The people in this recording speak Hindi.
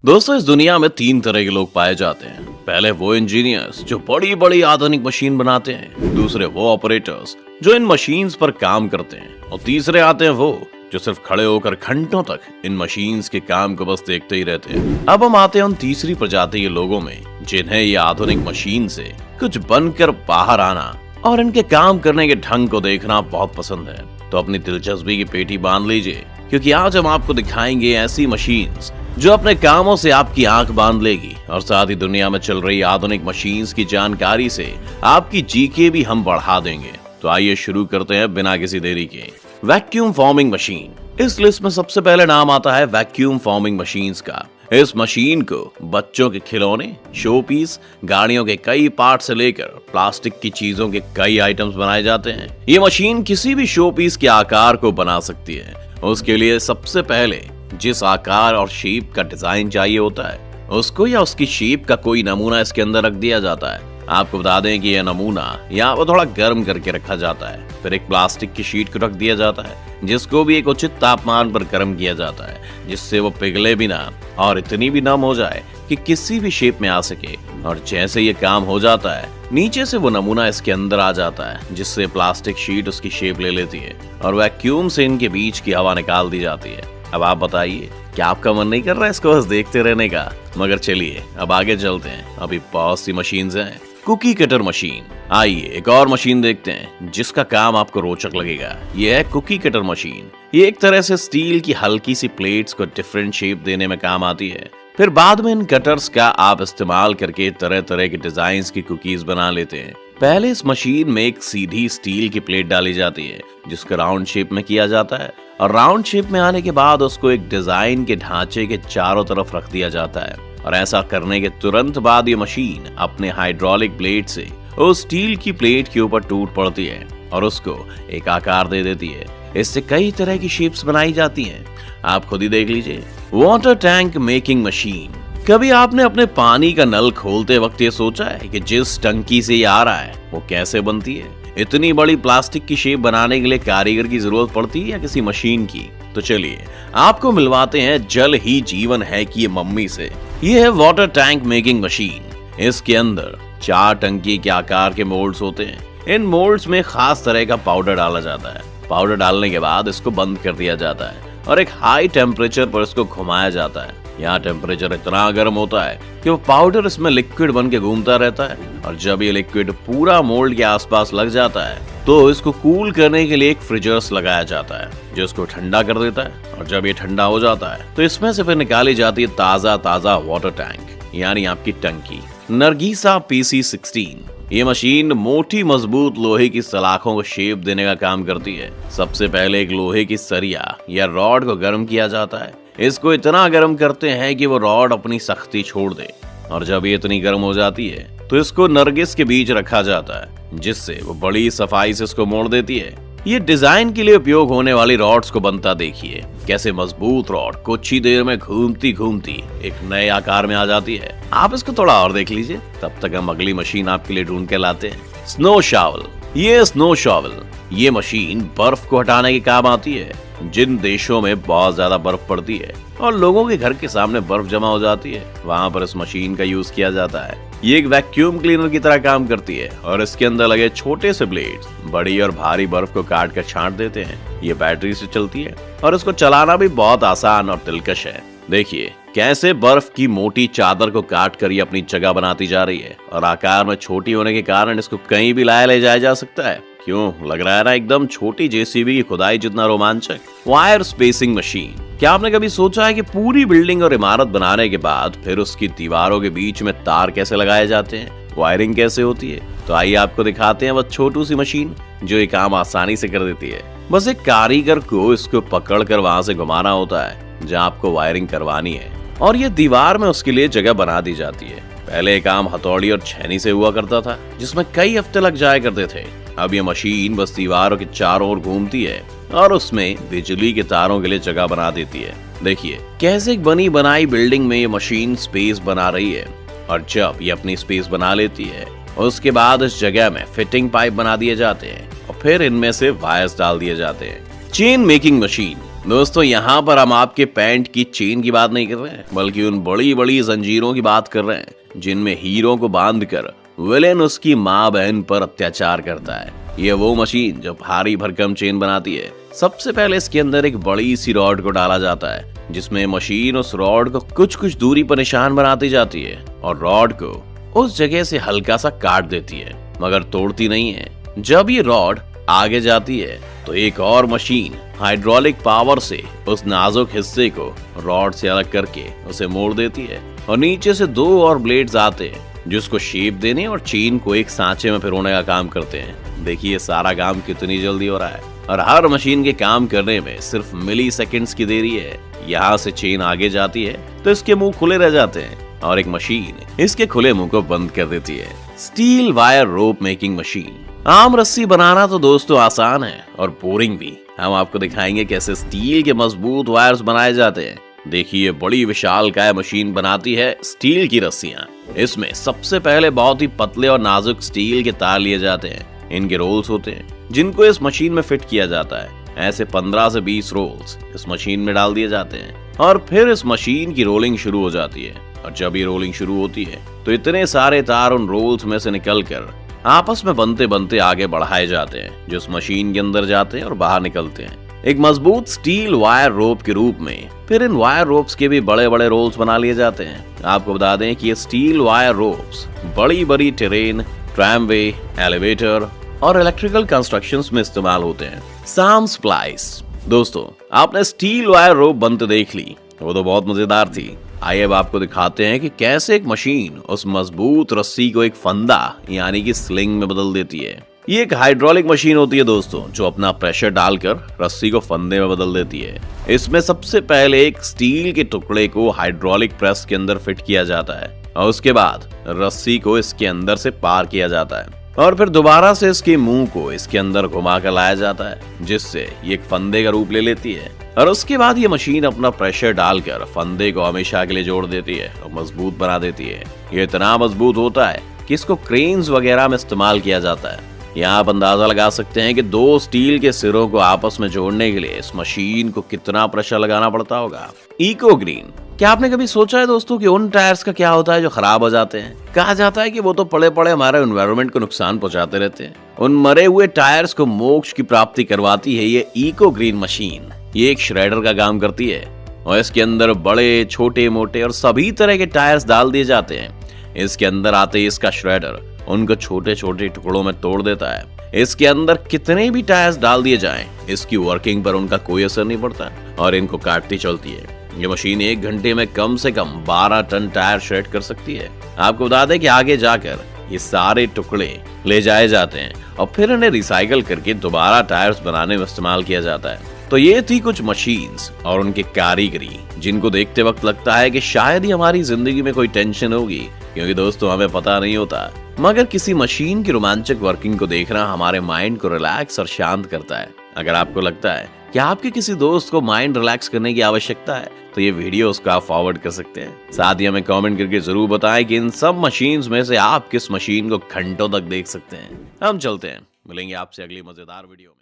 दोस्तों, इस दुनिया में तीन तरह के लोग पाए जाते हैं। पहले वो इंजीनियर्स जो बड़ी बड़ी आधुनिक मशीन बनाते हैं, दूसरे वो ऑपरेटर्स जो इन मशीन्स पर काम करते हैं, और तीसरे आते हैं वो जो सिर्फ खड़े होकर घंटों तक इन मशीन्स के काम को बस देखते ही रहते हैं। अब हम आते हैं उन तीसरी प्रजाति के लोगों में जिन्हें ये आधुनिक मशीन से कुछ बनकर बाहर आना और इनके काम करने के ढंग को देखना बहुत पसंद है। तो अपनी दिलचस्पी की पेटी बांध लीजिए, क्योंकि आज हम आपको दिखाएंगे ऐसी मशीन्स जो अपने कामों से आपकी आंख बांध लेगी, और साथ ही दुनिया में चल रही आधुनिक मशीन्स की जानकारी से आपकी जीके भी हम बढ़ा देंगे। तो आइए शुरू करते हैं बिना किसी देरी के। Vacuum forming machine. इस लिस्ट में सबसे पहले नाम आता है वैक्यूम फॉर्मिंग मशीन्स का। इस मशीन को बच्चों के खिलौने, शो पीस, गाड़ियों के कई पार्ट से लेकर प्लास्टिक की चीजों के कई आइटम्स बनाए जाते हैं। ये मशीन किसी भी शो पीस के आकार को बना सकती है। उसके लिए सबसे पहले जिस आकार और शेप का डिजाइन चाहिए होता है, उसको या उसकी शेप का कोई नमूना इसके अंदर रख दिया जाता है। आपको बता दें कि यह नमूना यहाँ पर थोड़ा गर्म करके रखा जाता है। फिर एक प्लास्टिक की शीट को रख दिया जाता है, जिसको भी एक उचित तापमान पर गर्म किया जाता है, जिससे वो पिघले भी ना और इतनी भी नम हो जाए कि किसी भी शेप में आ सके। और जैसे ये काम हो जाता है, नीचे से वो नमूना इसके अंदर आ जाता है, जिससे प्लास्टिक शीट उसकी शेप ले लेती है और वैक्यूम से इनके बीच की हवा निकाल दी जाती है। अब आप बताइए, क्या आपका मन नहीं कर रहा है इसको बस देखते रहने का? मगर चलिए अब आगे चलते हैं। अभी बहुत सी मशीन्स हैं। Cookie cutter machine. आइए एक और मशीन देखते हैं जिसका काम आपको रोचक लगेगा। यह है कुकी कटर मशीन। ये एक तरह से स्टील की हल्की सी प्लेट्स को डिफरेंट शेप देने में काम आती है। फिर बाद में इन कटर्स का आप इस्तेमाल करके तरह तरह के डिजाइन की कुकीज बना लेते हैं। पहले इस मशीन में एक सीधी स्टील की प्लेट डाली जाती है, जिसको राउंड शेप में किया जाता है, और राउंड शेप में आने के बाद उसको एक डिजाइन के ढांचे के चारों तरफ रख दिया जाता है। और ऐसा करने के तुरंत बाद ये मशीन अपने हाइड्रोलिक ब्लेड से उस स्टील की प्लेट के ऊपर टूट पड़ती है और उसको एक आकार दे देती है। इससे कई तरह की शेप्स बनाई जाती हैं। आप खुद ही देख लीजिए। Water tank making machine. कभी आपने अपने पानी का नल खोलते वक्त ये सोचा है कि जिस टंकी से ये आ रहा है वो कैसे बनती है? इतनी बड़ी प्लास्टिक की शेप बनाने के लिए कारीगर की जरूरत पड़ती है या किसी मशीन की? तो चलिए आपको मिलवाते हैं जल ही जीवन है कि ये मम्मी से। ये है वाटर टैंक मेकिंग मशीन। इसके अंदर 4 टंकी के आकार के मोल्ड्स होते हैं। इन मोल्ड्स में खास तरह का पाउडर डाला जाता है। पाउडर डालने के बाद इसको बंद कर दिया जाता है और एक हाई टेम्परेचर पर इसको घुमाया जाता है। यहाँ टेम्परेचर इतना गर्म होता है कि वो पाउडर इसमें लिक्विड बन के घूमता रहता है, और जब ये लिक्विड पूरा मोल्ड के आसपास लग जाता है तो इसको कूल करने के लिए एक फ्रीजर्स लगाया जाता है, जो इसको ठंडा कर देता है। और जब ये ठंडा हो जाता है तो इसमें से फिर निकाली जाती है ताजा वाटर टैंक, यानी आपकी टंकी। नरगीसा PC16। ये मशीन मोटी मजबूत लोहे की सलाखों को शेप देने का काम करती है। सबसे पहले एक लोहे की सरिया या रॉड को गर्म किया जाता है। इसको इतना गर्म करते हैं कि वो रॉड अपनी सख्ती छोड़ दे, और जब ये इतनी गर्म हो जाती है तो इसको नरगिस के बीच रखा जाता है, जिससे वो बड़ी सफाई से इसको मोड़ देती है। ये डिजाइन के लिए उपयोग होने वाली रॉड्स को बनता देखिए, कैसे मजबूत रॉड कुछ ही देर में घूमती घूमती एक नए आकार में आ जाती है। आप इसको थोड़ा और देख लीजिए, तब तक हम अगली मशीन आपके लिए ढूंढ के लाते हैं। Snow shovel. ये स्नो शॉवल, ये मशीन बर्फ को हटाने के काम आती है। जिन देशों में बहुत ज्यादा बर्फ पड़ती है और लोगों के घर के सामने बर्फ जमा हो जाती है, वहाँ पर इस मशीन का यूज किया जाता है। ये एक वैक्यूम क्लीनर की तरह काम करती है, और इसके अंदर लगे छोटे से ब्लेड्स बड़ी और भारी बर्फ को काट कर छांट देते हैं। ये बैटरी से चलती है और इसको चलाना भी बहुत आसान और दिलकश है। देखिए कैसे बर्फ की मोटी चादर को काट कर ये अपनी जगह बनाती जा रही है, और आकार में छोटी होने के कारण इसको कहीं भी लाया ले जाया जा सकता है। क्यों लग रहा है ना एकदम छोटी जेसीबी की खुदाई जितना रोमांचक। Wire spacing machine. क्या आपने कभी सोचा है कि पूरी बिल्डिंग और इमारत बनाने के बाद फिर उसकी दीवारों के बीच में तार कैसे लगाए जाते हैं, वायरिंग कैसे होती है? तो आइए आपको दिखाते हैं वो छोटू सी मशीन जो ये काम आसानी से कर देती है। बस एक कारीगर को इसको पकड़ कर वहां से घुमाना होता है जहाँ आपको वायरिंग करवानी है, और ये दीवार में उसके लिए जगह बना दी जाती है। पहले ये काम हथौड़ी और छेनी से हुआ करता था, जिसमें कई हफ्ते लग जाया करते थे। अब ये मशीन बस दीवारों के चारों ओर घूमती है और उसमें बिजली के तारों के लिए जगह बना देती है। देखिए कैसे एक बनी बनाई बिल्डिंग में ये मशीन स्पेस बना रही है, और जब ये अपनी स्पेस बना लेती है उसके बाद इस जगह में फिटिंग पाइप बना दिए जाते हैं और फिर इनमें से वायर्स डाल दिए जाते हैं। Chain making machine. दोस्तों यहाँ पर हम आपके पैंट की चेन की बात नहीं कर रहे हैं, बल्कि उन बड़ी बड़ी जंजीरों की बात कर रहे हैं जिनमें हीरो को बांधकर विलेन उसकी माँ बहन पर अत्याचार करता है। ये वो मशीन जो भारी भरकम चेन बनाती है। सबसे पहले इसके अंदर एक बड़ी सी रॉड को डाला जाता है, जिसमें मशीन उस रॉड को कुछ कुछ दूरी पर निशान बनाती जाती है और रॉड को उस जगह से हल्का सा काट देती है, मगर तोड़ती नहीं है। जब ये रॉड आगे जाती है तो एक और मशीन हाइड्रोलिक पावर से उस नाजुक हिस्से को रॉड से अलग करके उसे मोड़ देती है और नीचे से 2 और ब्लेड्स आते हैं जिसको शेप देने और चेन को एक सांचे में पिरोने का काम करते हैं। देखिए सारा काम कितनी जल्दी हो रहा है और हर मशीन के काम करने में सिर्फ मिली सेकेंड्स की देरी है। यहाँ से चेन आगे जाती है तो इसके मुंह खुले रह जाते हैं और एक मशीन इसके खुले मुंह को बंद कर देती है। Steel wire rope making machine. आम रस्सी बनाना तो दोस्तों आसान है और बोरिंग भी। हम आपको दिखाएंगे कैसे स्टील के मजबूत वायर्स बनाए जाते हैं। देखिए बड़ी विशालकाय मशीन बनाती है स्टील की रस्सियां। इसमें सबसे पहले बहुत ही पतले और नाजुक स्टील के तार लिए जाते हैं। इनके रोल्स होते हैं जिनको इस मशीन में फिट किया जाता है। ऐसे 15 से 20 रोल्स इस मशीन में डाल दिए जाते हैं और फिर इस मशीन की रोलिंग शुरू हो जाती है। और जब ये रोलिंग शुरू होती है तो इतने सारे तार उन रोल्स में से निकलकर आपस में बनते बनते आगे बढ़ाए जाते हैं, जो इस मशीन के अंदर जाते हैं और बाहर निकलते हैं एक मजबूत स्टील वायर रोप के रूप में। फिर इन वायर रोप्स के भी बड़े बड़े रोल्स बना लिए जाते हैं। आपको बता दें कि ये स्टील वायर रोप्स बड़ी बड़ी ट्रेन, ट्रैमवे, एलिवेटर और इलेक्ट्रिकल कंस्ट्रक्शंस में इस्तेमाल होते हैं। साम स्प्लाइस। दोस्तों आपने स्टील वायर रोप बनते देख ली, वो तो बहुत मजेदार थी। आइए अब आपको दिखाते हैं कि कैसे एक मशीन उस मजबूत रस्सी को एक फंदा यानी कि स्लिंग में बदल देती है। ये एक हाइड्रोलिक मशीन होती है दोस्तों, जो अपना प्रेशर डालकर रस्सी को फंदे में बदल देती है। इसमें सबसे पहले एक स्टील के टुकड़े को हाइड्रोलिक प्रेस के अंदर फिट किया जाता है और उसके बाद रस्सी को इसके अंदर से पार किया जाता है और फिर दोबारा से इसके मुंह को इसके अंदर घुमा कर लाया जाता है, जिससे ये एक फंदे का रूप ले लेती है। और उसके बाद ये मशीन अपना प्रेशर डालकर फंदे को हमेशा के लिए जोड़ देती है और मजबूत बना देती है। ये इतना मजबूत होता है कि इसको क्रेन्स वगैरह में इस्तेमाल किया जाता है। यहाँ आप अंदाजा लगा सकते हैं कि 2 स्टील के सिरों को आपस में जोड़ने के लिए इस मशीन को कितना प्रेशर लगाना पड़ता होगा। Eco green. क्या आपने कभी सोचा है दोस्तों कि उन टायर्स का क्या होता है जो खराब हो जाते हैं? कहा जाता है कि वो तो पड़े पड़े हमारे एनवायरनमेंट को नुकसान पहुंचाते रहते हैं। उन मरे हुए टायर्स को मोक्ष की प्राप्ति करवाती है ये इको ग्रीन मशीन। ये एक श्रेडर का काम करती है और इसके अंदर बड़े, छोटे, मोटे और सभी तरह के टायर्स डाल दिए जाते हैं। इसके अंदर आते ही इसका श्रेडर उनको छोटे छोटे टुकड़ों में तोड़ देता है। इसके अंदर कितने भी टायर्स डाल दिए जाएं, इसकी वर्किंग पर उनका कोई असर नहीं पड़ता और इनको काटती चलती है। ये मशीन 1 घंटे में कम से कम 12 टन टायर श्रेड कर सकती है। आपको बता दें कि आगे जाकर ये सारे टुकड़े ले जाए जाते हैं और फिर इन्हें रिसाइकल करके दोबारा टायर्स बनाने में इस्तेमाल किया जाता है। तो ये थी कुछ मशीन्स और उनकी कारीगरी, जिनको देखते वक्त लगता है कि शायद ही हमारी जिंदगी में कोई टेंशन होगी, क्योंकि दोस्तों हमें पता नहीं होता, मगर किसी मशीन की रोमांचक वर्किंग को देखना हमारे माइंड को रिलैक्स और शांत करता है। अगर आपको लगता है कि आपके किसी दोस्त को माइंड रिलैक्स करने की आवश्यकता है तो ये वीडियो उसको आप फॉरवर्ड कर सकते हैं। साथ ही हमें कमेंट करके जरूर बताएं कि इन सब मशीन्स में से आप किस मशीन को घंटों तक देख सकते हैं। हम चलते हैं, मिलेंगे आपसे अगली मजेदार वीडियो में।